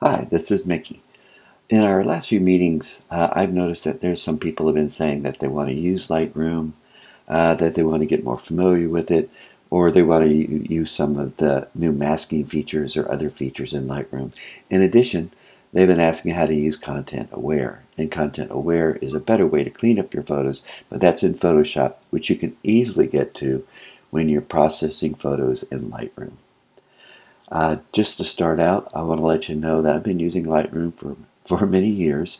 Hi, this is Mickey. In our last few meetings, I've noticed that there's some people have been saying that they want to use Lightroom, that they want to get more familiar with it, or they want to use some of the new masking features or other features in Lightroom. In addition, they've been asking how to use Content Aware. And Content Aware is a better way to clean up your photos, but that's in Photoshop, which you can easily get to when you're processing photos in Lightroom. Just to start out, I want to let you know that I've been using Lightroom for many years,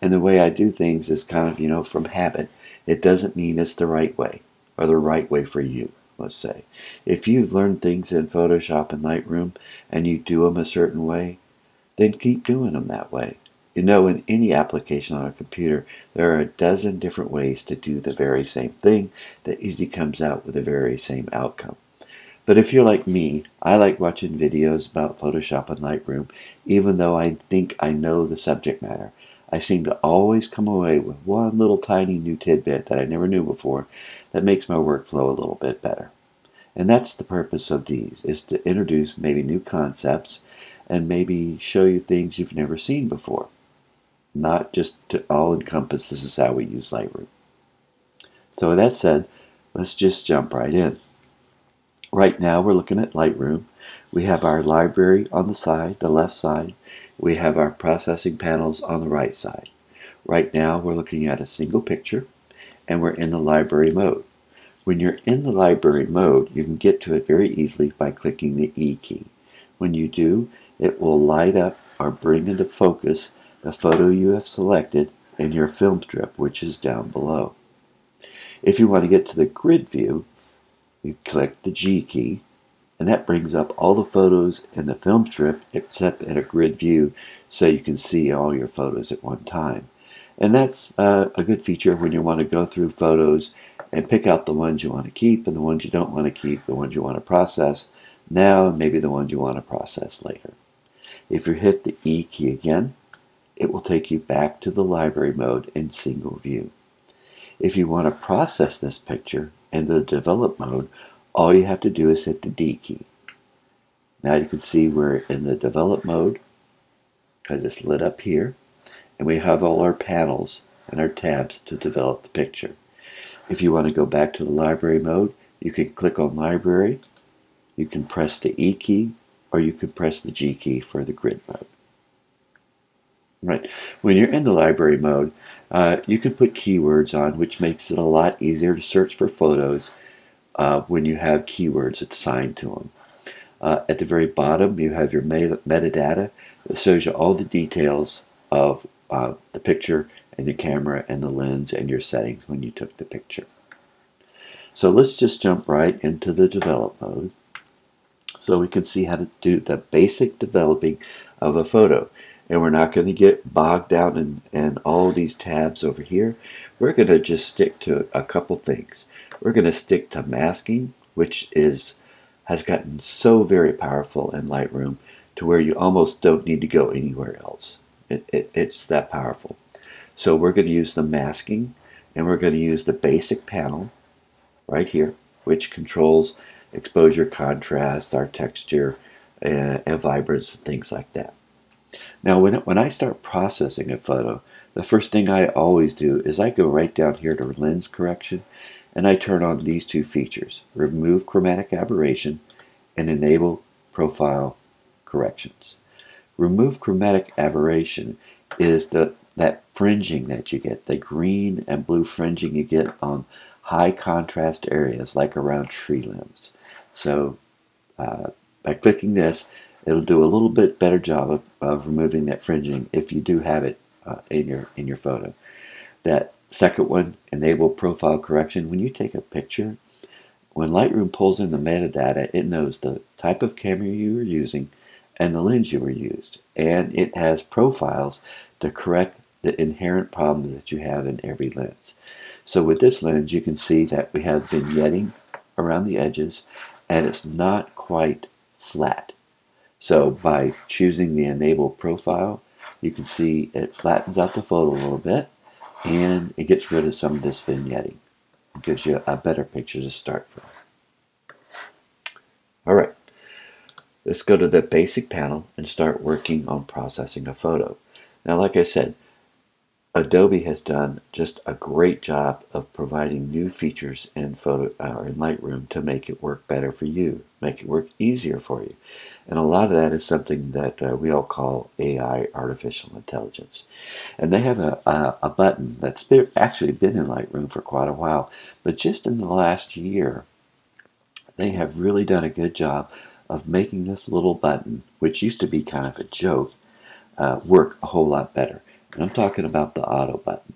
and the way I do things is kind of, from habit. It doesn't mean it's the right way, or the right way for you, let's say. If you've learned things in Photoshop and Lightroom, and you do them a certain way, then keep doing them that way. In any application on a computer, there are a dozen different ways to do the very same thing that usually comes out with the very same outcome. But if you're like me, I like watching videos about Photoshop and Lightroom, even though I think I know the subject matter. I seem to always come away with one little tiny new tidbit that I never knew before that makes my workflow a little bit better. And that's the purpose of these, is to introduce maybe new concepts and maybe show you things you've never seen before. Not just to all encompass, this is how we use Lightroom. So with that said, let's just jump right in. Right now we're looking at Lightroom. We have our library on the side, the left side. We have our processing panels on the right side. Right now we're looking at a single picture and we're in the library mode. When you're in the library mode, you can get to it very easily by clicking the E key. When you do, it will light up or bring into focus the photo you have selected in your film strip, which is down below. If you want to get to the grid view, you click the G key, and that brings up all the photos in the film strip except in a grid view, so you can see all your photos at one time. And that's a good feature when you want to go through photos and pick out the ones you want to keep and the ones you don't want to keep, the ones you want to process now, and maybe the ones you want to process later. If you hit the E key again, it will take you back to the library mode in single view. If you want to process this picture in the develop mode, all you have to do is hit the D key. Now you can see we're in the develop mode because it's lit up here, and we have all our panels and our tabs to develop the picture. If you want to go back to the library mode, you can click on library, you can press the E key, or you can press the G key for the grid mode. Right. When you're in the library mode, you can put keywords on, which makes it a lot easier to search for photos when you have keywords assigned to them. At the very bottom, you have your metadata that shows you all the details of the picture and your camera and the lens and your settings when you took the picture. So let's just jump right into the develop mode so we can see how to do the basic developing of a photo. And we're not going to get bogged down in all these tabs over here. We're going to just stick to a couple things. We're going to stick to masking, which has gotten so very powerful in Lightroom to where you almost don't need to go anywhere else. It's that powerful. So we're going to use the masking, and we're going to use the basic panel right here, which controls exposure, contrast, our texture, and vibrance, and things like that. Now, when I start processing a photo, the first thing I always do is I go right down here to lens correction, and I turn on these two features: remove chromatic aberration and enable profile corrections. Remove chromatic aberration is that fringing that you get, the green and blue fringing you get on high contrast areas like around tree limbs. So by clicking this, it'll do a little bit better job of removing that fringing if you do have it in your photo. That second one, enable profile correction. When you take a picture, when Lightroom pulls in the metadata, it knows the type of camera you were using and the lens you were used, and it has profiles to correct the inherent problems that you have in every lens. So with this lens, you can see that we have vignetting around the edges, and it's not quite flat. So by choosing the enable profile, you can see it flattens out the photo a little bit, and it gets rid of some of this vignetting. It gives you a better picture to start from. All right. Let's go to the basic panel and start working on processing a photo. Now, like I said, Adobe has done just a great job of providing new features in in Lightroom to make it work better for you, make it work easier for you. And a lot of that is something that we all call AI, artificial intelligence. And they have a button that's actually been in Lightroom for quite a while, but just in the last year, they have really done a good job of making this little button, which used to be kind of a joke, work a whole lot better. And I'm talking about the auto button.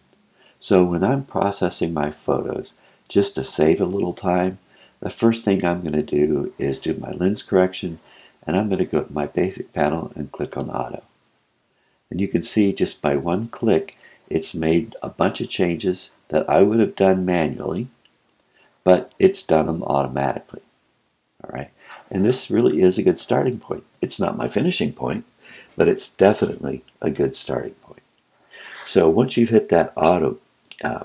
So when I'm processing my photos, just to save a little time, the first thing I'm going to do is do my lens correction, and I'm going to go to my basic panel and click on auto. And you can see just by one click, it's made a bunch of changes that I would have done manually, but it's done them automatically. All right. And this really is a good starting point. It's not my finishing point, but it's definitely a good starting point. So once you've hit that auto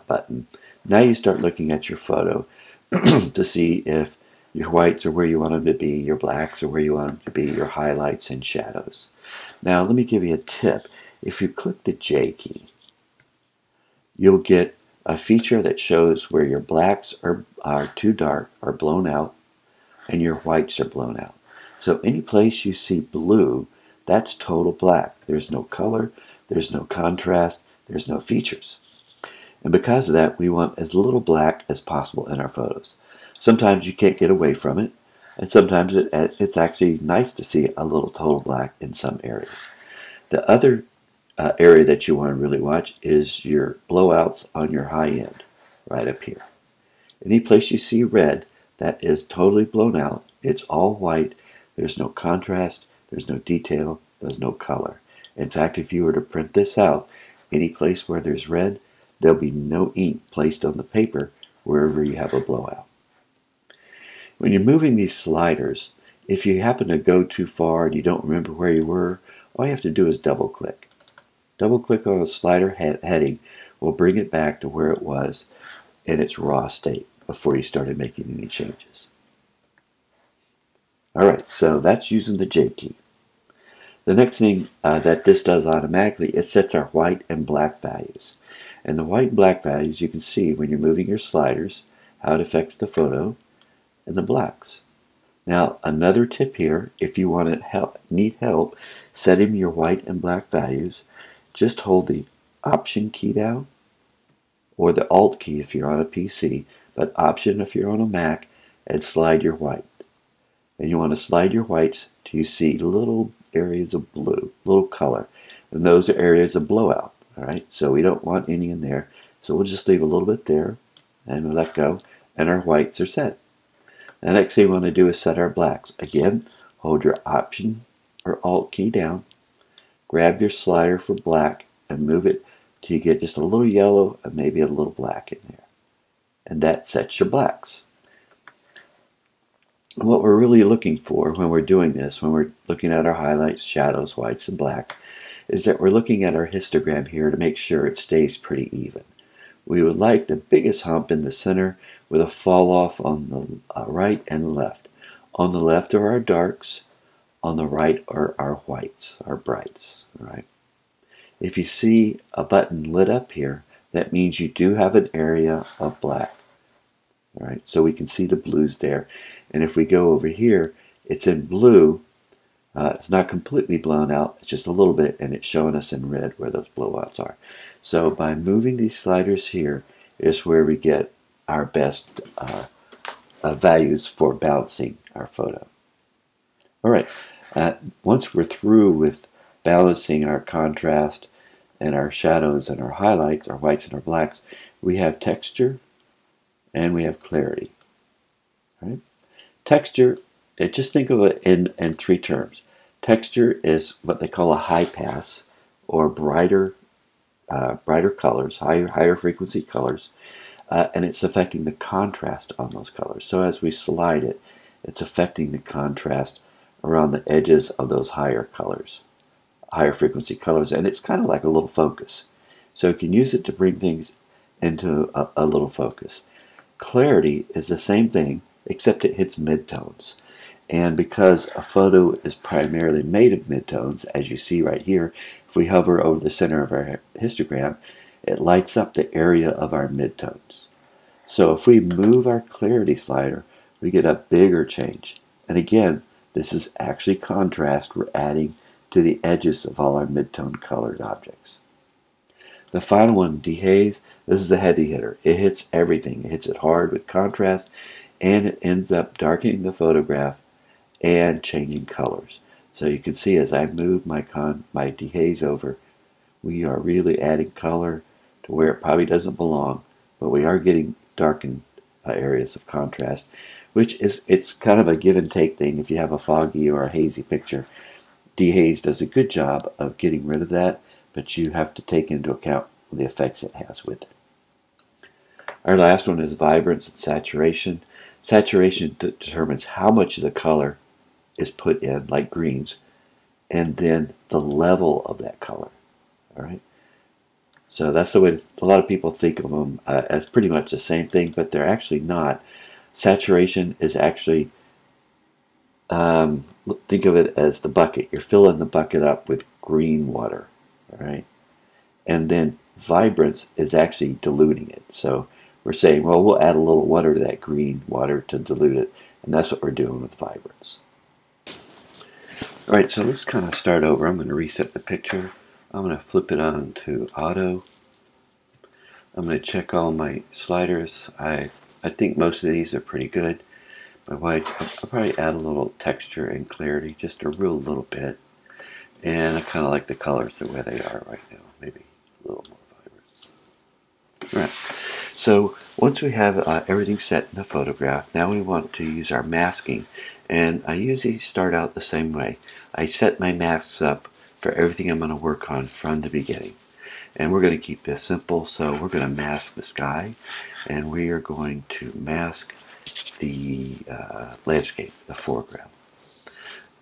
button, now you start looking at your photo to see if your whites are where you want them to be, your blacks are where you want them to be, your highlights and shadows. Now let me give you a tip. If you click the J key, you'll get a feature that shows where your blacks are too dark or blown out and your whites are blown out. So any place you see blue, that's total black. There's no color, there's no contrast, there's no features. And because of that, we want as little black as possible in our photos. Sometimes you can't get away from it, and sometimes it's actually nice to see a little total black in some areas. The other area that you want to really watch is your blowouts on your high end, right up here. Any place you see red, that is totally blown out. It's all white. There's no contrast. There's no detail. There's no color. In fact, if you were to print this out, any place where there's red, there'll be no ink placed on the paper wherever you have a blowout. When you're moving these sliders, if you happen to go too far and you don't remember where you were, all you have to do is double click. Double click on a slider heading will bring it back to where it was in its raw state before you started making any changes. Alright, so that's using the J key. The next thing that this does automatically, it sets our white and black values. And the white and black values, you can see when you're moving your sliders, how it affects the photo, and the blacks. Now, another tip here, if you want to need help setting your white and black values, just hold the Option key down, or the Alt key if you're on a PC, but Option if you're on a Mac, and slide your white. And you want to slide your whites till you see little areas of blue, little color. And those are areas of blowout. Alright, so we don't want any in there. So we'll just leave a little bit there, and we'll let go, and our whites are set. The next thing we want to do is set our blacks. Again, hold your Option or Alt key down, grab your slider for black, and move it till you get just a little yellow and maybe a little black in there. And that sets your blacks. And what we're really looking for when we're doing this, when we're looking at our highlights, shadows, whites, and black, is that we're looking at our histogram here to make sure it stays pretty even. We would like the biggest hump in the center with a fall off on the right and the left. On the left are our darks, on the right are our whites, our brights. All right. If you see a button lit up here, that means you do have an area of black. All right, so we can see the blues there. And if we go over here, it's in blue. It's not completely blown out, it's just a little bit, and it's showing us in red where those blowouts are. So by moving these sliders here is where we get our best values for balancing our photo. All right, once we're through with balancing our contrast and our shadows and our highlights, our whites and our blacks, we have texture and we have clarity. Right? Texture, just think of it in three terms. Texture is what they call a high pass, or brighter colors, higher frequency colors, and it's affecting the contrast on those colors. So as we slide it, it's affecting the contrast around the edges of those higher colors, higher frequency colors, and it's kind of like a little focus. So you can use it to bring things into a little focus. Clarity is the same thing, except it hits midtones. And because a photo is primarily made of midtones, as you see right here, if we hover over the center of our histogram, it lights up the area of our midtones. So if we move our clarity slider, we get a bigger change. And again, this is actually contrast we're adding to the edges of all our midtone colored objects. The final one, dehaze, this is a heavy hitter. It hits everything. It hits it hard with contrast, and it ends up darkening the photograph and changing colors. So you can see as I move my dehaze over, we are really adding color to where it probably doesn't belong, but we are getting darkened areas of contrast, which is, it's kind of a give and take thing. If you have a foggy or a hazy picture, dehaze does a good job of getting rid of that, but you have to take into account the effects it has with it. Our last one is vibrance and saturation. Saturation determines how much of the color is put in, like greens, and then the level of that color. All right. So that's the way a lot of people think of them as pretty much the same thing, but they're actually not. Saturation is actually, think of it as the bucket. You're filling the bucket up with green water. All right. And then vibrance is actually diluting it. So we're saying, well, we'll add a little water to that green water to dilute it, and that's what we're doing with vibrance. All right, so let's kind of start over. I'm going to reset the picture. I'm going to flip it on to auto. I'm going to check all my sliders. I think most of these are pretty good. I'll probably add a little texture and clarity, just a real little bit. And I kind of like the colors the way they are right now. Maybe a little more vibrant. All right. So once we have everything set in the photograph, now we want to use our masking. And I usually start out the same way. I set my masks up for everything I'm going to work on from the beginning. And we're going to keep this simple, so we're going to mask the sky, and we are going to mask the landscape, the foreground.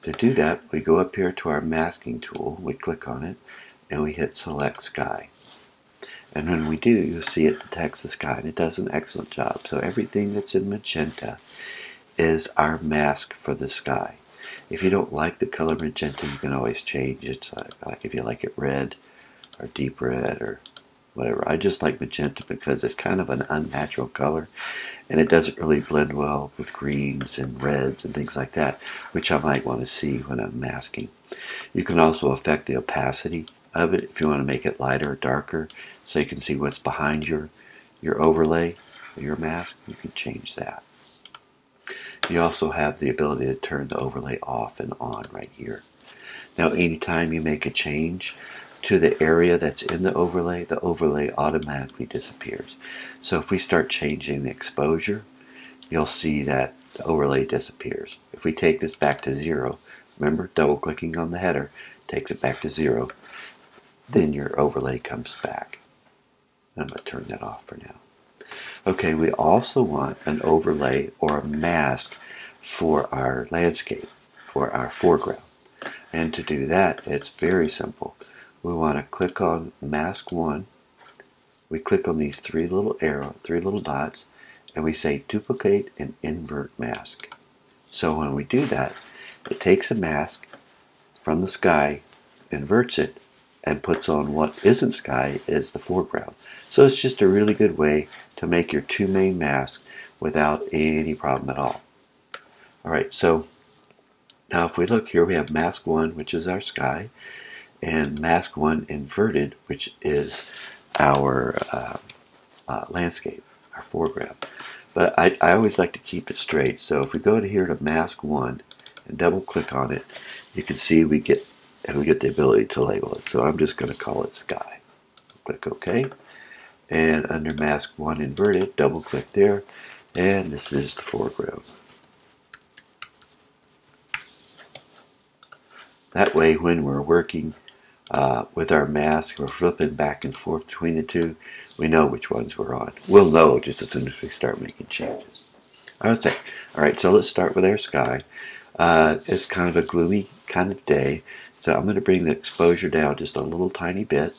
To do that, we go up here to our masking tool, we click on it, and we hit select sky. And when we do, you'll see it detects the sky, and it does an excellent job. So everything that's in magenta is our mask for the sky. If you don't like the color magenta, you can always change it. Like if you like it red or deep red or whatever. I just like magenta because it's kind of an unnatural color, and it doesn't really blend well with greens and reds and things like that, which I might want to see when I'm masking. You can also affect the opacity of it if you want to make it lighter or darker, so you can see what's behind your overlay, your mask. You can change that. You also have the ability to turn the overlay off and on right here. Now, anytime you make a change to the area that's in the overlay automatically disappears. So if we start changing the exposure, you'll see that the overlay disappears. If we take this back to 0, remember, double clicking on the header takes it back to 0, then your overlay comes back. I'm going to turn that off for now. Okay, we also want an overlay or a mask for our landscape, for our foreground. And to do that, it's very simple. We want to click on mask 1. We click on these three little dots, and we say duplicate and invert mask. So when we do that, it takes a mask from the sky, inverts it, and puts on what isn't sky as the foreground. So it's just a really good way to make your two main masks without any problem at all. Alright, so now if we look here, we have mask 1, which is our sky, and mask 1 inverted, which is our landscape, our foreground. But I always like to keep it straight. So if we go to here to mask 1 and double click on it, you can see we get the ability to label it. So I'm just going to call it sky. Click OK. And under mask 1 inverted, double click there, and this is the foreground. That way, when we're working with our mask, we're flipping back and forth between the two, we know which ones we're on. We'll know just as soon as we start making changes. Alright, so let's start with our sky. It's kind of a gloomy kind of day, so I'm going to bring the exposure down just a little tiny bit.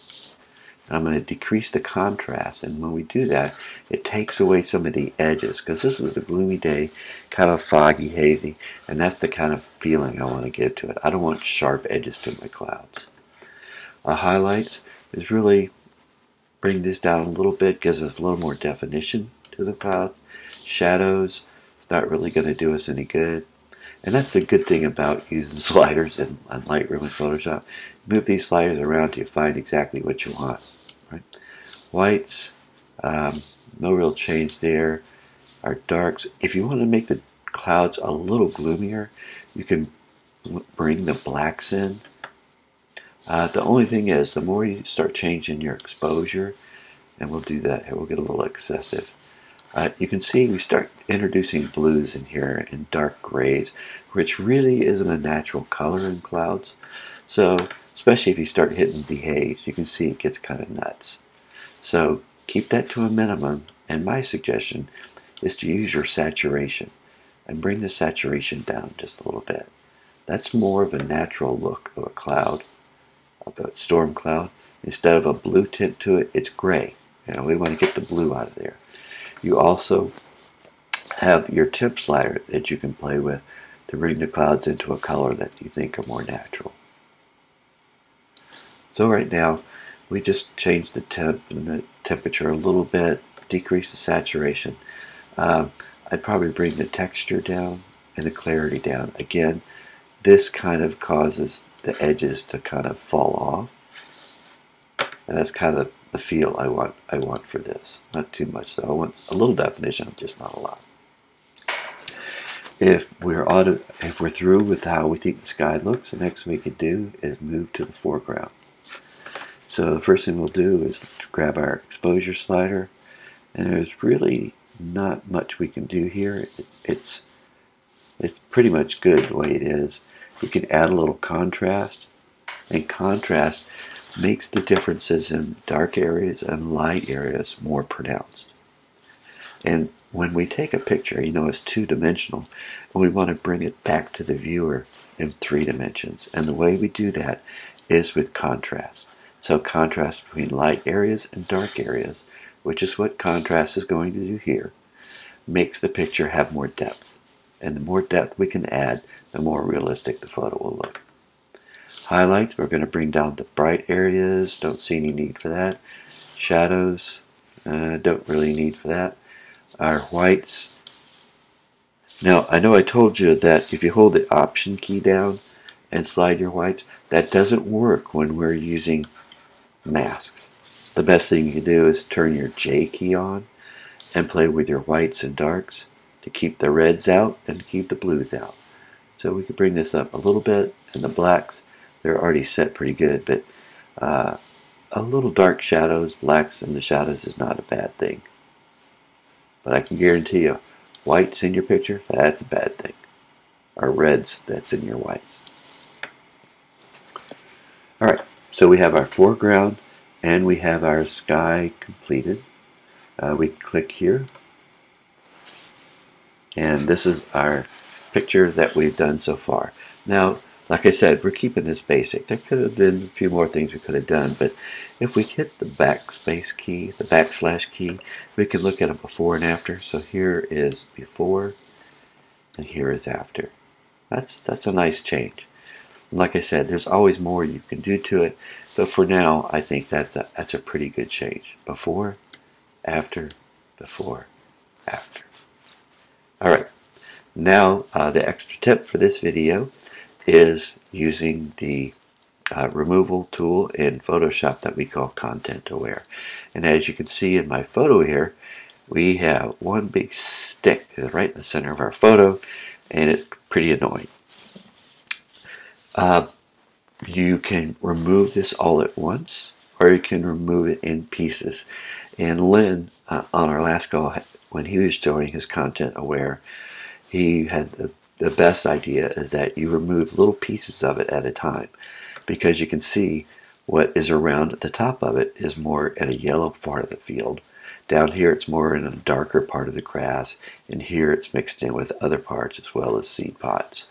I'm going to decrease the contrast, and when we do that, it takes away some of the edges, because this is a gloomy day, kind of foggy, hazy, and that's the kind of feeling I want to give to it. I don't want sharp edges to my clouds. Highlights is really bring this down a little bit, gives us a little more definition to the cloud. Shadows, it's not really going to do us any good. And that's the good thing about using sliders in Lightroom and Photoshop. Move these sliders around till you find exactly what you want. Right? Whites, no real change there. Our darks, if you want to make the clouds a little gloomier, you can bring the blacks in. The only thing is, the more you start changing your exposure, and we'll do that here, we'll get a little excessive. You can see we start introducing blues in here and dark grays, which really isn't a natural color in clouds. So, especially if you start hitting the haze, you can see it gets kind of nuts. So, keep that to a minimum, and my suggestion is to use your saturation and bring the saturation down just a little bit. That's more of a natural look of a cloud, of a storm cloud. Instead of a blue tint to it, it's gray. You know, we want to get the blue out of there. You also have your tip slider that you can play with to bring the clouds into a color that you think are more natural. So right now, we just changed the temp and the temperature a little bit, decrease the saturation. I'd probably bring the texture down and the clarity down. Again, this kind of causes the edges to kind of fall off, and that's kind of the feel I want for this. Not too much, so I want a little definition, just not a lot. If we're through with how we think the sky looks, the next thing we can do is move to the foreground. So the first thing we'll do is grab our exposure slider, and there's really not much we can do here. It's pretty much good the way it is. You can add a little contrast, and contrast makes the differences in dark areas and light areas more pronounced. And when we take a picture, you know, it's two-dimensional, and we want to bring it back to the viewer in 3 dimensions. And the way we do that is with contrast. So contrast between light areas and dark areas, which is what contrast is going to do here, makes the picture have more depth. And the more depth we can add, the more realistic the photo will look. Highlights, we're going to bring down the bright areas. Don't see any need for that. Shadows, don't really need for that. Our whites. Now, I know I told you that if you hold the Option key down and slide your whites, that doesn't work when we're using masks. The best thing you can do is turn your J key on and play with your whites and darks to keep the reds out and keep the blues out. So we could bring this up a little bit, and the blacks, they're already set pretty good, but a little dark shadows, blacks in the shadows is not a bad thing. But I can guarantee you, whites in your picture, that's a bad thing. Or reds, that's in your whites. Alright, so we have our foreground and we have our sky completed. We click here, and this is our picture that we've done so far. Now, like I said, we're keeping this basic. There could have been a few more things we could have done, but if we hit the backspace key, the backslash key, we can look at a before and after. So here is before, and here is after. That's a nice change. And like I said, there's always more you can do to it, but for now, I think that's a pretty good change. Before, after, before, after. All right. Now, the extra tip for this video is using the removal tool in Photoshop that we call Content Aware. And as you can see in my photo here, we have one big stick right in the center of our photo, and it's pretty annoying. You can remove this all at once, or you can remove it in pieces. And Lynn, on our last call, when he was showing his Content Aware, he had the best idea is that you remove little pieces of it at a time, because you can see what is around at the top of it is more in a yellow part of the field. Down here it's more in a darker part of the grass, and here it's mixed in with other parts as well as seed pods.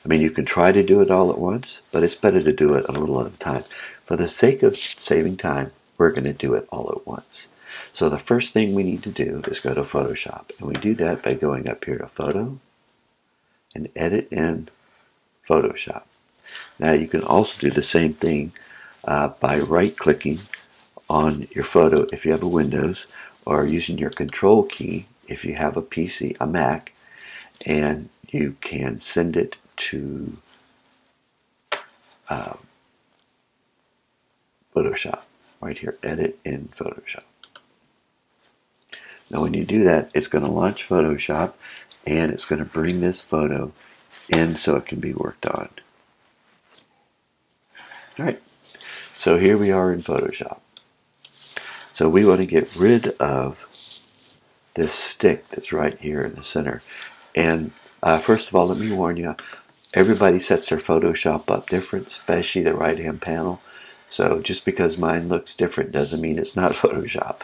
I mean, you can try to do it all at once, but it's better to do it a little at a time. For the sake of saving time, we're going to do it all at once. So the first thing we need to do is go to Photoshop. And we do that by going up here to Photo and Edit in Photoshop. Now you can also do the same thing by right-clicking on your photo if you have a Windows, or using your Control key if you have a PC, a Mac, and you can send it to Photoshop. Right here, Edit in Photoshop. Now when you do that, it's going to launch Photoshop, and it's going to bring this photo in so it can be worked on. Alright, so here we are in Photoshop. So we want to get rid of this stick that's right here in the center. And first of all, let me warn you, everybody sets their Photoshop up different, especially the right-hand panel. So just because mine looks different doesn't mean it's not Photoshop.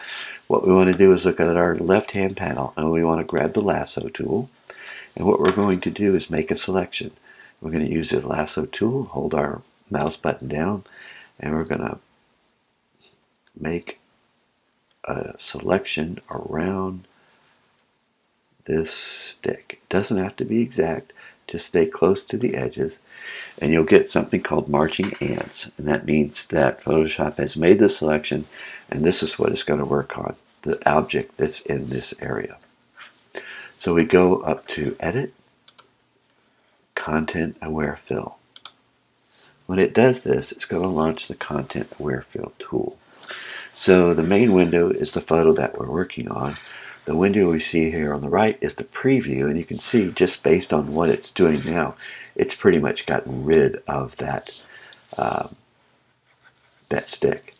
What we want to do is look at our left-hand panel, and we want to grab the lasso tool. And what we're going to do is make a selection. We're going to use the lasso tool, hold our mouse button down, and we're going to make a selection around this stick. It doesn't have to be exact, just stay close to the edges, and you'll get something called marching ants, and that means that Photoshop has made the selection, and this is what it's going to work on, the object that's in this area. So we go up to Edit, Content Aware Fill. When it does this, it's going to launch the Content Aware Fill tool. So the main window is the photo that we're working on. The window we see here on the right is the preview, and you can see just based on what it's doing now, it's pretty much gotten rid of that stick.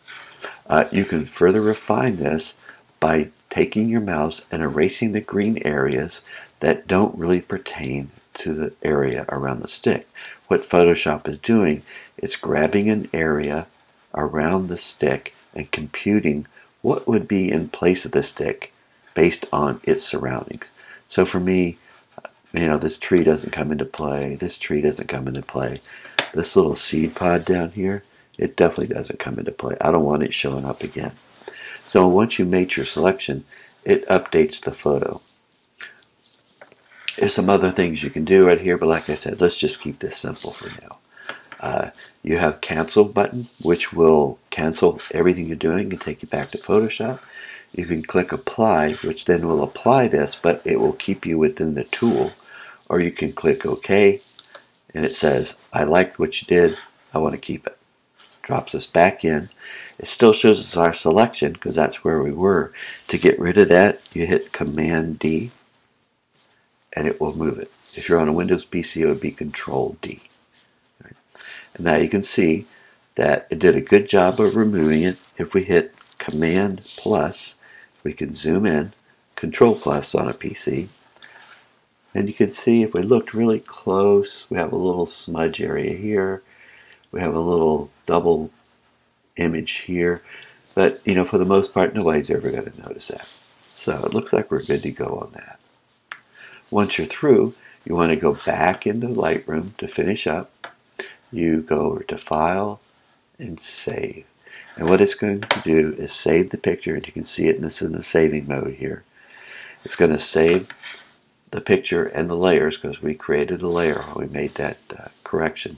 You can further refine this by taking your mouse and erasing the green areas that don't really pertain to the area around the stick. What Photoshop is doing, it's grabbing an area around the stick and computing what would be in place of the stick based on its surroundings. So for me, this tree doesn't come into play, this tree doesn't come into play. This little seed pod down here, it definitely doesn't come into play. I don't want it showing up again. So once you make your selection, it updates the photo. There's some other things you can do right here, but like I said, let's just keep this simple for now. You have cancel button, which will cancel everything you're doing and take you back to Photoshop. You can click apply, which then will apply this, but it will keep you within the tool. Or you can click OK, and it says, I liked what you did, I want to keep it. Drops us back in. It still shows us our selection because that's where we were. To get rid of that, you hit Command D, and it will move it. If you're on a Windows PC, it would be Control D. And now you can see that it did a good job of removing it. If we hit Command plus, we can zoom in, Control plus on a PC, and you can see if we looked really close, we have a little smudge area here, we have a little double image here, but for the most part nobody's ever going to notice that. So it looks like we're good to go on that. Once you're through, you want to go back into Lightroom to finish up. You go over to File and Save. And what it's going to do is save the picture, and you can see it in the saving mode here. It's going to save the picture and the layers because we created a layer when we made that correction.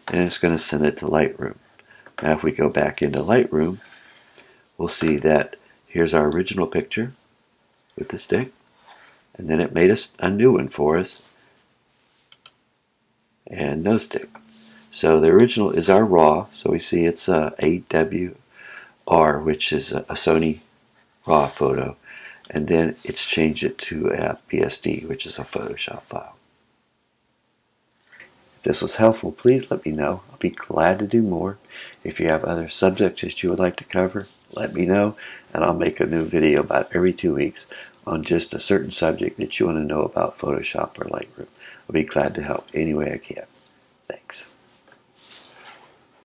And it's going to send it to Lightroom. Now if we go back into Lightroom, we'll see that here's our original picture with the stick, and then it made us a new one for us, and no stick. So the original is our RAW, so we see it's a AWR, which is a Sony RAW photo, and then it's changed it to a PSD, which is a Photoshop file. If this was helpful, please let me know. I'll be glad to do more. If you have other subjects that you would like to cover, let me know, and I'll make a new video about every 2 weeks on just a certain subject that you want to know about Photoshop or Lightroom. I'll be glad to help any way I can. Thanks.